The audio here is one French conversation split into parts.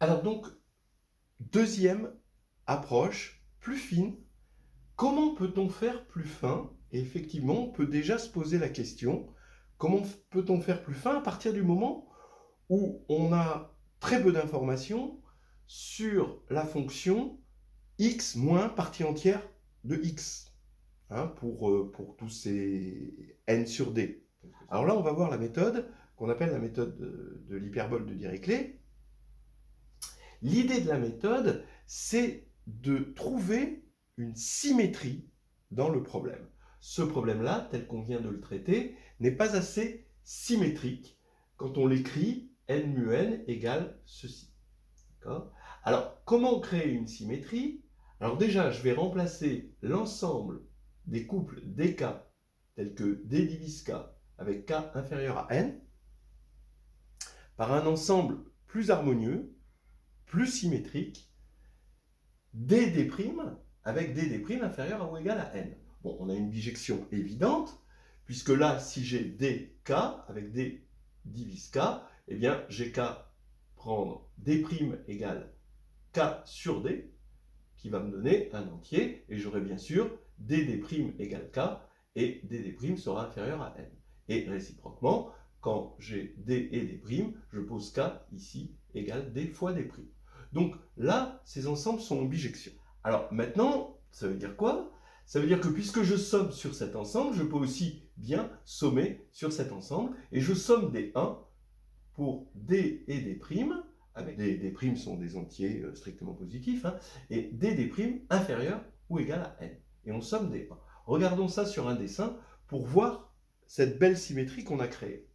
Alors donc, deuxième approche, plus fine. Comment peut-on faire plus fin? Et effectivement, on peut déjà se poser la question, comment peut-on faire plus fin à partir du moment où on a très peu d'informations sur la fonction x moins partie entière de x, hein, pour tous ces n sur d. Alors là, on va voir la méthode qu'on appelle la méthode de l'hyperbole de Dirichlet. L'idée de la méthode, c'est de trouver une symétrie dans le problème. Ce problème-là, tel qu'on vient de le traiter, n'est pas assez symétrique quand on l'écrit n mu n égale ceci. Alors, comment créer une symétrie? Alors déjà, je vais remplacer l'ensemble des couples dk tels que d divise k avec k inférieur à n par un ensemble plus harmonieux, plus symétrique, dd' avec dd' inférieur à ou égal à n. Bon, on a une bijection évidente, puisque là, si j'ai dk avec d divise k, eh bien, j'ai qu'à prendre d' égale k sur d, qui va me donner un entier, et j'aurai bien sûr dd' égale k, et dd' sera inférieur à n. Et réciproquement, quand j'ai d et d', je pose k ici égale d fois d'. Donc là, ces ensembles sont en bijection. Alors maintenant, ça veut dire quoi? Ça veut dire que puisque je somme sur cet ensemble, je peux aussi bien sommer sur cet ensemble, et je somme des 1 pour d et d', avec d' sont des entiers strictement positifs, hein, et d' inférieur ou égal à n. Et on somme des 1. Regardons ça sur un dessin pour voir cette belle symétrie qu'on a créée.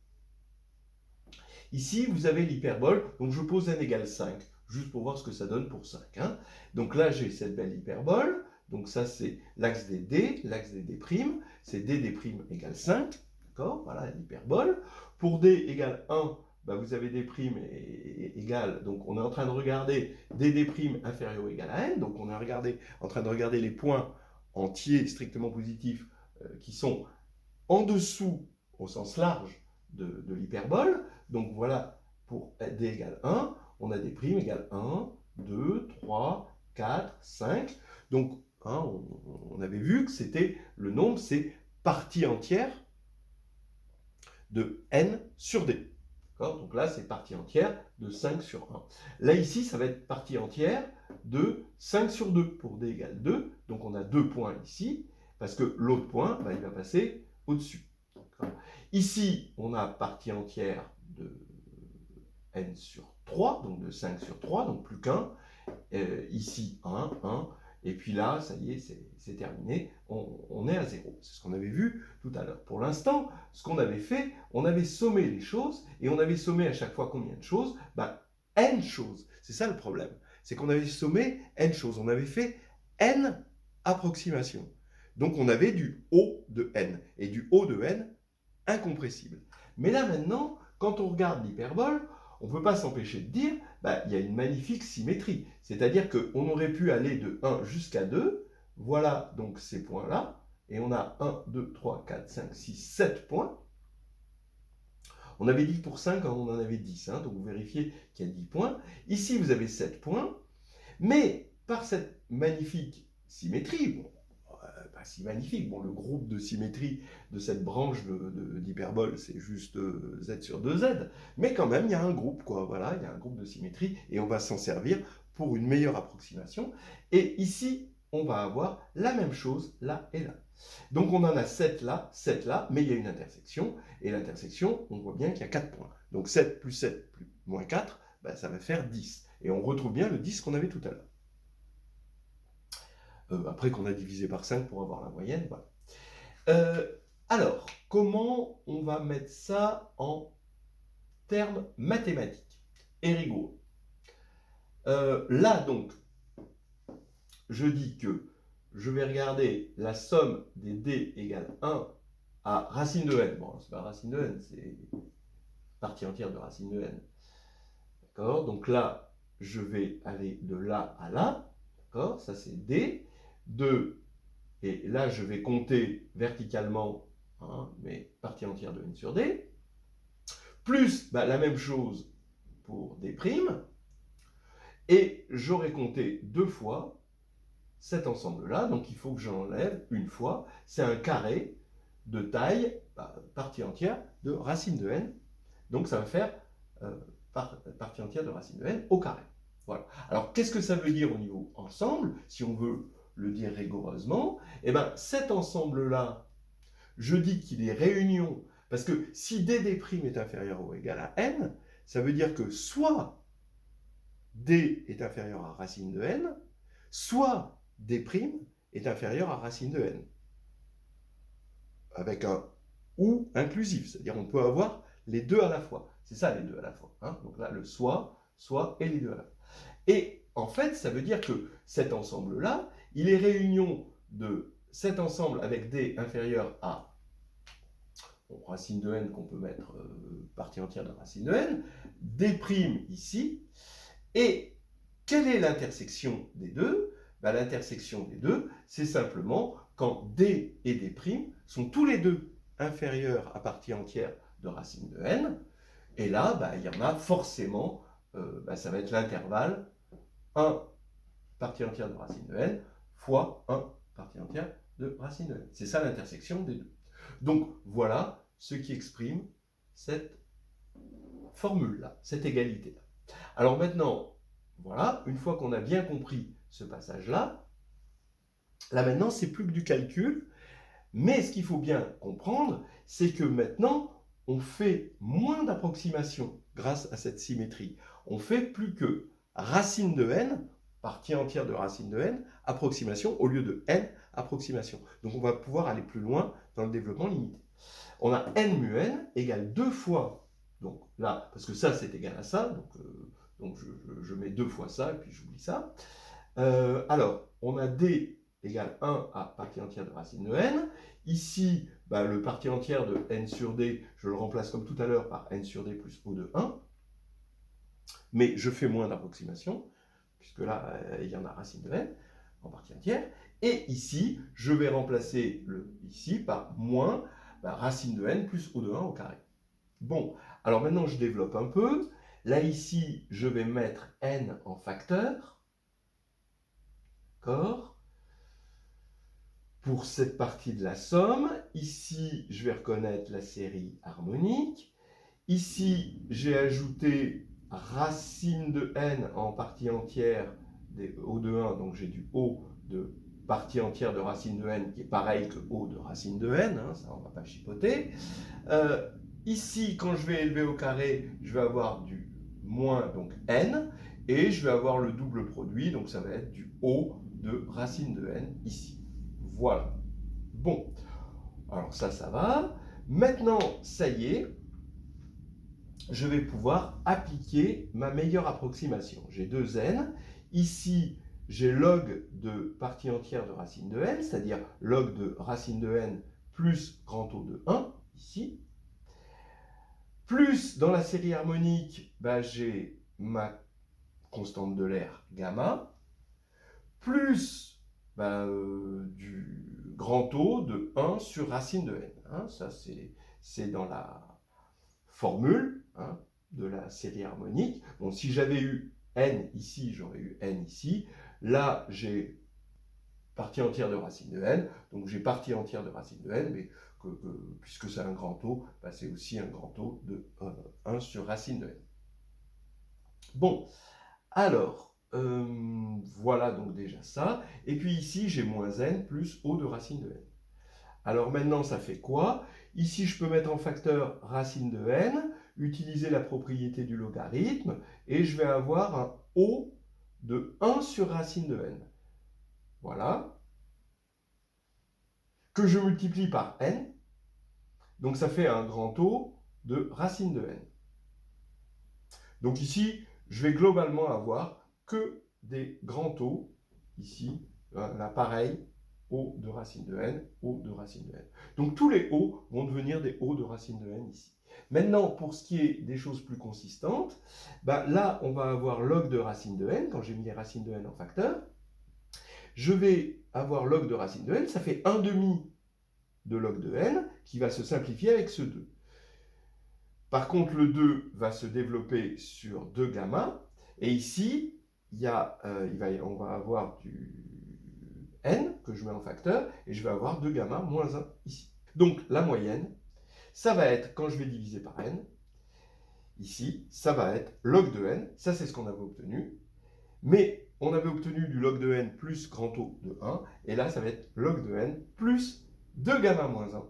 Ici, vous avez l'hyperbole, donc je pose n égale 5, juste pour voir ce que ça donne pour 5. Hein. Donc là, j'ai cette belle hyperbole, donc ça c'est l'axe des d, l'axe des d', c'est dd' égale 5, d'accord, voilà l'hyperbole. Pour d égale 1, bah, vous avez d' égale, donc on est en train de regarder dd' inférieur ou égal à n, donc on est en train de regarder les points entiers strictement positifs qui sont en dessous, au sens large, de l'hyperbole. Donc voilà, pour d égale 1, on a d' égale 1, 2, 3, 4, 5. Donc, hein, on avait vu que c'était le nombre, c'est partie entière de n sur d. Donc là, c'est partie entière de 5 sur 1. Là, ici, ça va être partie entière de 5 sur 2 pour d égale 2. Donc on a 2 points ici, parce que l'autre point, bah, il va passer au-dessus. Ici, on a partie entière de n sur 3, donc de 5 sur 3, donc plus qu'un. Ici, 1, 1. Et puis là, ça y est, c'est terminé. On est à 0. C'est ce qu'on avait vu tout à l'heure. Pour l'instant, ce qu'on avait fait, on avait sommé les choses, et on avait sommé à chaque fois combien de choses? Ben, n choses. C'est ça le problème. C'est qu'on avait sommé n choses. On avait fait n approximations. Donc on avait du O de n. Et du O de n incompressible. Mais là maintenant, quand on regarde l'hyperbole, on ne peut pas s'empêcher de dire, bah, il y a une magnifique symétrie. C'est-à-dire qu'on aurait pu aller de 1 jusqu'à 2, voilà donc ces points-là, et on a 1, 2, 3, 4, 5, 6, 7 points. On avait dit pour 5, on en avait 10, hein, donc vous vérifiez qu'il y a 10 points. Ici, vous avez 7 points, mais par cette magnifique symétrie, bon, pas si magnifique. Bon, le groupe de symétrie de cette branche d'hyperbole, c'est juste z sur 2z. Mais quand même, il y a un groupe, quoi. Voilà, il y a un groupe de symétrie et on va s'en servir pour une meilleure approximation. Et ici, on va avoir la même chose là et là. Donc on en a 7 là, mais il y a une intersection. Et l'intersection, on voit bien qu'il y a 4 points. Donc 7 plus 7 plus moins 4, ben, ça va faire 10. Et on retrouve bien le 10 qu'on avait tout à l'heure. Après qu'on a divisé par 5 pour avoir la moyenne, voilà. Alors, comment on va mettre ça en termes mathématiques et rigoureux? Là, donc, je dis que je vais regarder la somme des d égale 1 à racine de n. Bon, c'est pas racine de n, c'est partie entière de racine de n. D'accord? Donc là, je vais aller de là à là. D'accord? Ça, c'est d. Et là, je vais compter verticalement, hein, mes parties entières de n sur d, plus bah, la même chose pour d', Et j'aurais compté 2 fois cet ensemble-là, donc il faut que j'enlève une fois. C'est un carré de taille, partie entière, de racine de n. Donc ça va faire partie entière de racine de n au carré. Voilà. Alors qu'est-ce que ça veut dire au niveau ensemble, si on veut le dire rigoureusement? Eh bien, cet ensemble-là, je dis qu'il est réunion, parce que si dd' est inférieur ou égal à n, ça veut dire que soit d est inférieur à racine de n, soit d' est inférieur à racine de n. Avec un ou inclusif, c'est-à-dire on peut avoir les deux à la fois. C'est ça les deux à la fois. Hein. Donc là, le soit et les deux à la fois. Et en fait, ça veut dire que cet ensemble-là, il est réunion de cet ensemble avec d inférieur à racine de n qu'on peut mettre partie entière de racine de n, d' ici, et quelle est l'intersection des deux? L'intersection des deux, c'est simplement quand d et d' sont tous les deux inférieurs à partie entière de racine de n, et là, il y en a forcément, ça va être l'intervalle 1 partie entière de racine de n fois 1 partie entière de racine de n. C'est ça l'intersection des deux. Donc voilà ce qui exprime cette formule-là, cette égalité-là. Alors maintenant, voilà, une fois qu'on a bien compris ce passage-là, là maintenant, c'est plus que du calcul, mais ce qu'il faut bien comprendre, c'est que maintenant, on fait moins d'approximations grâce à cette symétrie. On fait plus que racine de n, partie entière de racine de n, approximation, au lieu de n, approximation. Donc on va pouvoir aller plus loin dans le développement limité. On a n mu n égale 2 fois, donc là, parce que ça c'est égal à ça, donc je mets 2 fois ça, et puis j'oublie ça. Alors, on a d égale 1 à partie entière de racine de n. Ici, le partie entière de n sur d, je le remplace comme tout à l'heure par n sur d plus O de 1. Mais je fais moins d'approximation, puisque là, il y en a racine de n en partie entière. Et ici, je vais remplacer le ici par moins racine de n plus O de 1 au carré. Bon, alors maintenant, je développe un peu. Là, ici, je vais mettre n en facteur. D'accord? Pour cette partie de la somme, ici, je vais reconnaître la série harmonique. Ici, j'ai ajouté racine de n en partie entière des O de 1, donc j'ai du O de partie entière de racine de n qui est pareil que O de racine de n, hein, ça on ne va pas chipoter. Ici, quand je vais élever au carré, je vais avoir du moins donc n, et je vais avoir le double produit, donc ça va être du O de racine de n ici. Voilà. Bon, alors ça va. Maintenant, ça y est, je vais pouvoir appliquer ma meilleure approximation. J'ai 2n. Ici, j'ai log de partie entière de racine de n, c'est-à-dire log de racine de n plus grand O de 1, ici. Plus, dans la série harmonique, j'ai ma constante de l'air gamma, plus du grand O de 1 sur racine de n. Hein, ça, c'est dans la formule de la série harmonique. Bon, si j'avais eu n ici, j'aurais eu n ici. Là, j'ai partie entière de racine de n, donc j'ai partie entière de racine de n, mais puisque c'est un grand O, c'est aussi un grand O de 1 sur racine de n. Bon, alors, voilà donc déjà ça. Et puis ici, j'ai moins n plus O de racine de n. Alors maintenant, ça fait quoi? Ici, je peux mettre en facteur racine de n, utiliser la propriété du logarithme, et je vais avoir un O de 1 sur racine de n. Voilà. Que je multiplie par n. Donc ça fait un grand O de racine de n. Donc ici, je vais globalement avoir que des grands O, ici, là pareil, O de racine de n, O de racine de n. Donc tous les O vont devenir des O de racine de n ici. Maintenant, pour ce qui est des choses plus consistantes, là, on va avoir log de racine de n, quand j'ai mis les racines de n en facteur. Je vais avoir log de racine de n, ça fait 1/2 de log de n, qui va se simplifier avec ce 2. Par contre, le 2 va se développer sur 2 gamma, et ici, on va avoir du n que je mets en facteur, et je vais avoir 2 gamma moins 1 ici. Donc la moyenne, ça va être, quand je vais diviser par n, ici, ça va être log de n, ça c'est ce qu'on avait obtenu, mais on avait obtenu du log de n plus grand O de 1, et là ça va être log de n plus 2 gamma moins 1.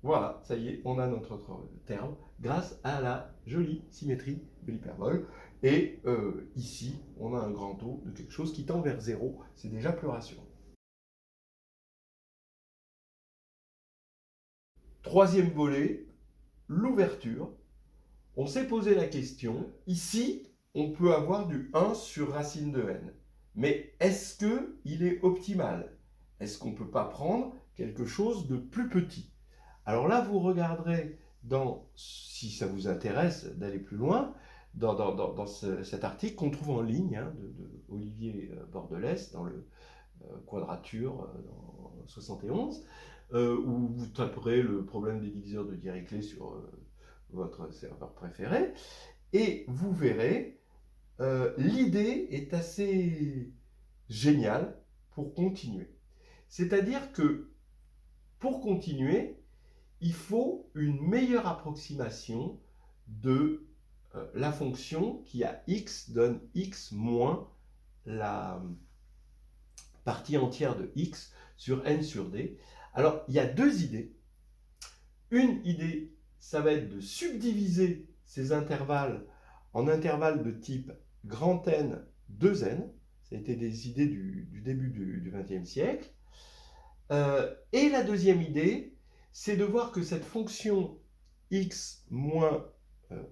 Voilà, ça y est, on a notre terme grâce à la jolie symétrie de l'hyperbole. Et ici, on a un grand O de quelque chose qui tend vers 0. C'est déjà plus rassurant. Troisième volet, l'ouverture. On s'est posé la question, ici, on peut avoir du 1 sur racine de n. Mais est-ce qu'il est optimal? Est-ce qu'on ne peut pas prendre quelque chose de plus petit? Alors là, vous regarderez, si ça vous intéresse d'aller plus loin, dans cet article qu'on trouve en ligne de Olivier Bordelès, dans le Quadrature dans 71, où vous taperez le problème des diviseurs de Dirichlet sur votre serveur préféré, et vous verrez, l'idée est assez géniale pour continuer. C'est-à-dire que, pour continuer, il faut une meilleure approximation de la fonction qui à x donne x moins la partie entière de x sur n sur d. Alors, il y a deux idées. Une idée, ça va être de subdiviser ces intervalles en intervalles de type grand N, 2n. Ça a été des idées du début du XXe siècle. Et la deuxième idée, c'est de voir que cette fonction x moins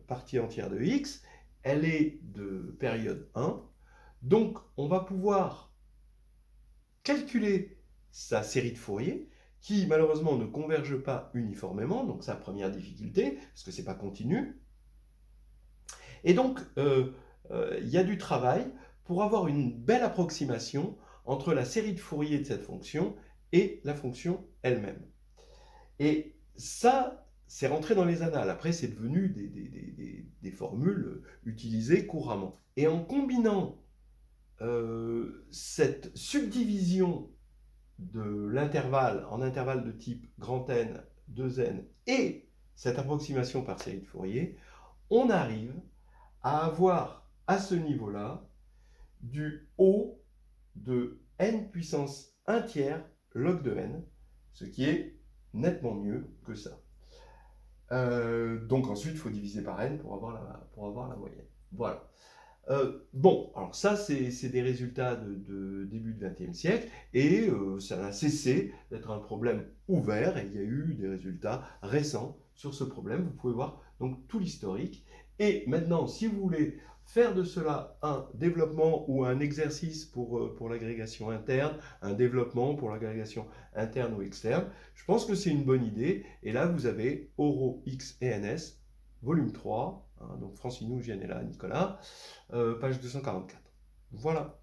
partie entière de x, elle est de période 1. Donc, on va pouvoir calculer sa série de Fourier, qui malheureusement ne converge pas uniformément, donc sa première difficulté, parce que ce n'est pas continu. Et donc, il y a du travail pour avoir une belle approximation entre la série de Fourier de cette fonction et la fonction elle-même. Et ça, c'est rentré dans les annales. Après, c'est devenu des formules utilisées couramment. Et en combinant cette subdivision de l'intervalle en intervalle de type grand N, 2n, et cette approximation par série de Fourier, on arrive à avoir à ce niveau-là du O de n puissance 1 tiers log de n, ce qui est nettement mieux que ça. Donc ensuite, il faut diviser par n pour avoir la moyenne. Voilà. Bon, alors ça, c'est des résultats de début du XXe siècle, et ça n'a cessé d'être un problème ouvert, et il y a eu des résultats récents sur ce problème. Vous pouvez voir donc tout l'historique. Et maintenant, si vous voulez faire de cela un développement ou un exercice pour l'agrégation interne, un développement pour l'agrégation interne ou externe, je pense que c'est une bonne idée. Et là, vous avez Oro X et NS, volume 3, donc Francinou, Gianella, Nicolas, page 244. Voilà.